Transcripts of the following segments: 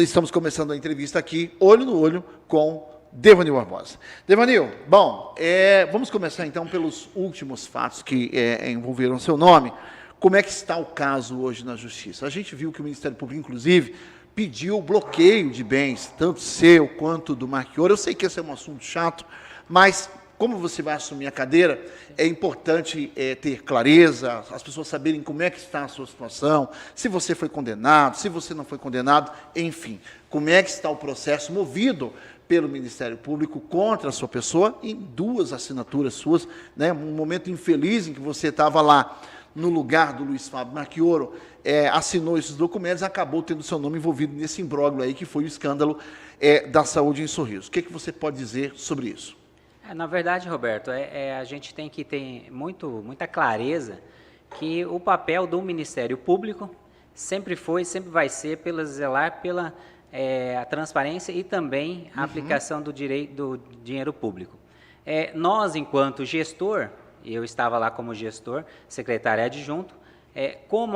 Estamos começando a entrevista aqui, olho no olho, com Devanil Barbosa. Devanil, bom, vamos começar então pelos últimos fatos que envolveram seu nome. Como é que está o caso hoje na Justiça? A gente viu que o Ministério Público, inclusive, pediu bloqueio de bens, tanto seu quanto do Marchioro. Eu sei que esse é um assunto chato, mas como você vai assumir a cadeira, é importante ter clareza, as pessoas saberem como é que está a sua situação, se você foi condenado, se você não foi condenado, enfim, como é que está o processo movido pelo Ministério Público contra a sua pessoa, em 2 assinaturas suas, né, um momento infeliz em que você estava lá no lugar do Luiz Fábio Marchioro, assinou esses documentos e acabou tendo seu nome envolvido nesse imbróglio aí, que foi o escândalo da saúde em Sorriso. O que você pode dizer sobre isso? Na verdade, Roberto, a gente tem que ter muita clareza que o papel do Ministério Público sempre foi e sempre vai ser zelar pela a transparência e também a aplicação do dinheiro público. Nós, enquanto gestor, eu estava lá como gestor, secretário adjunto,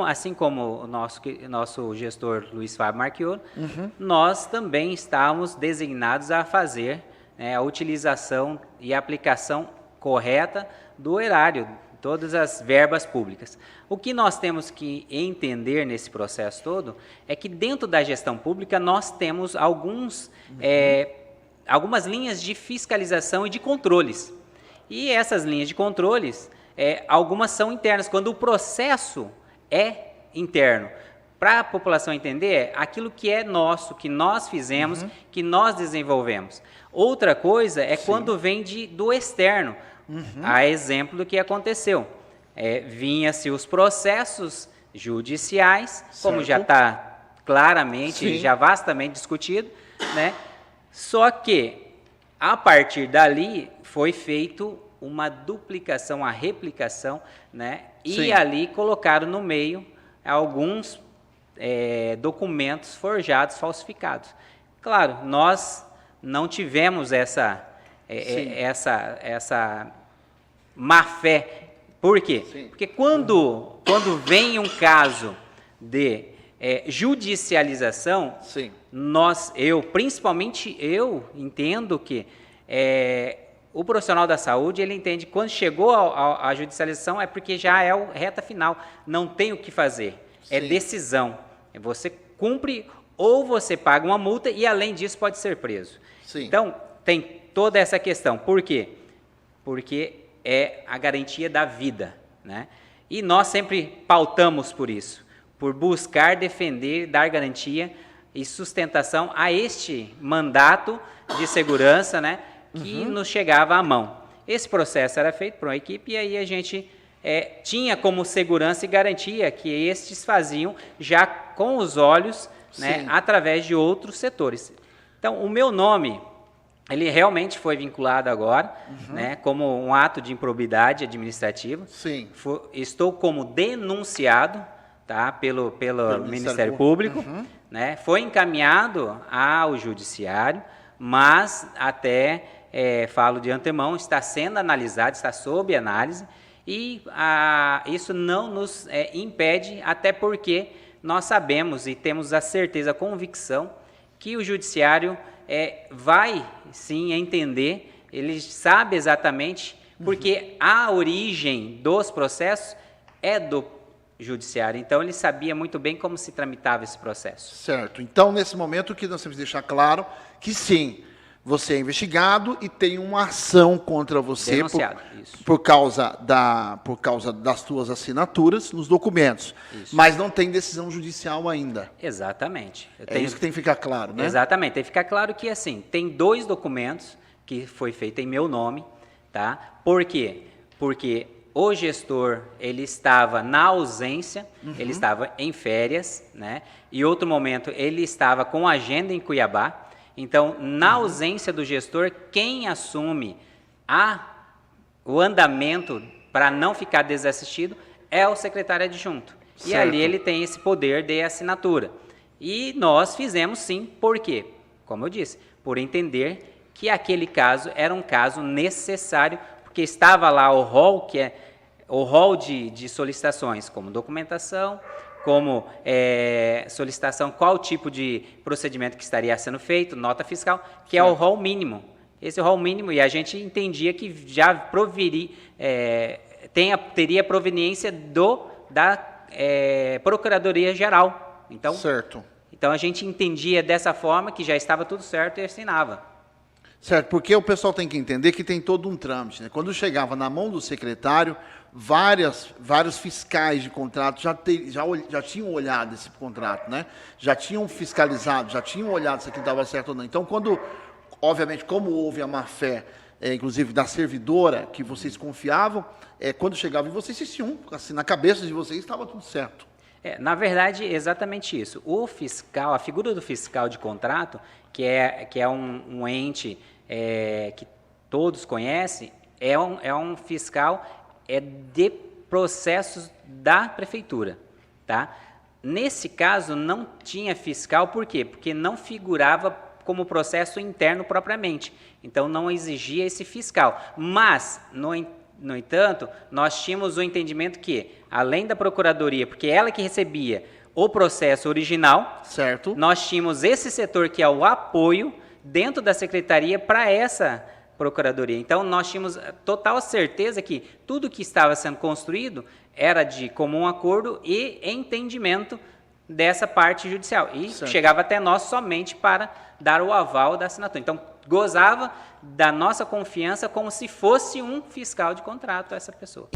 assim como o nosso gestor Luiz Fábio Marchioro, nós também estávamos designados a fazer a utilização e aplicação correta do erário, todas as verbas públicas. O que nós temos que entender nesse processo todo é que dentro da gestão pública nós temos algumas linhas de fiscalização e de controles. E essas linhas de controles, algumas são internas, quando o processo é interno. Para a população entender, aquilo que é nosso, que nós fizemos, que nós desenvolvemos. Outra coisa é quando vem do externo, a exemplo do que aconteceu. Vinha-se os processos judiciais, como já está claramente, já vastamente discutido, né? Só que, a partir dali, foi feito uma duplicação, uma replicação, né? E ali colocaram no meio alguns documentos forjados, falsificados. Claro, nós não tivemos essa má fé. Por quê? Porque quando vem um caso de judicialização, principalmente eu entendo que o profissional da saúde, ele entende que quando chegou à judicialização é porque já é a reta final, não tem o que fazer, é decisão. Você cumpre ou você paga uma multa e, além disso, pode ser preso. Então, tem toda essa questão. Por quê? Porque é a garantia da vida, né? E nós sempre pautamos por isso, por buscar defender, dar garantia e sustentação a este mandato de segurança, né, que nos chegava à mão. Esse processo era feito por uma equipe e aí a gente tinha como segurança e garantia que estes faziam já com os olhos, né, através de outros setores. Então, o meu nome, ele realmente foi vinculado agora, né, como um ato de improbidade administrativa. Estou como denunciado, tá, pelo Ministério Público, né, foi encaminhado ao Judiciário, mas até, falo de antemão, está sendo analisado, está sob análise, e isso não nos impede, até porque nós sabemos e temos a certeza, a convicção, que o Judiciário vai sim entender, ele sabe exatamente, porque a origem dos processos é do Judiciário, então ele sabia muito bem como se tramitava esse processo. Certo, então nesse momento o que nós temos que deixar claro, que sim, você é investigado e tem uma ação contra você por causa das suas assinaturas nos documentos. Mas não tem decisão judicial ainda. Exatamente. Isso que tem que ficar claro, né? Exatamente. Tem que ficar claro que, assim, tem 2 documentos que foi feito em meu nome, tá? Por quê? Porque o gestor, ele estava na ausência, ele estava em férias, né? E outro momento, ele estava com agenda em Cuiabá. Então, na ausência do gestor, quem assume o andamento para não ficar desassistido é o secretário adjunto. E ali ele tem esse poder de assinatura. E nós fizemos sim, por quê? Como eu disse, por entender que aquele caso era um caso necessário, porque estava lá o rol, que é o rol de solicitações, como documentação, como solicitação, qual tipo de procedimento que estaria sendo feito, nota fiscal, que é o rol mínimo. Esse é o rol mínimo, e a gente entendia que já teria proveniência da Procuradoria Geral. Então, certo. Então, a gente entendia dessa forma que já estava tudo certo e assinava. Certo, porque o pessoal tem que entender que tem todo um trâmite, né? Quando chegava na mão do secretário, vários fiscais de contrato já tinham olhado esse contrato, né? Já tinham fiscalizado, já tinham olhado se aquilo estava certo ou não. Então, obviamente, como houve a má-fé, inclusive da servidora, que vocês confiavam, quando chegava em vocês, assim, na cabeça de vocês estava tudo certo. Na verdade, exatamente isso. O fiscal, a figura do fiscal de contrato, que é um ente que todos conhecem, é um fiscal de processos da prefeitura, tá? Nesse caso, não tinha fiscal, por quê? Porque não figurava como processo interno propriamente, então não exigia esse fiscal. Mas, no entanto, nós tínhamos o entendimento que, além da Procuradoria, porque ela que recebia o processo original, certo, nós tínhamos esse setor que é o apoio dentro da Secretaria para essa Procuradoria. Então, nós tínhamos total certeza que tudo que estava sendo construído era de comum acordo e entendimento dessa parte judicial. E certo, chegava até nós somente para dar o aval da assinatura. Então, gozava da nossa confiança como se fosse um fiscal de contrato essa pessoa.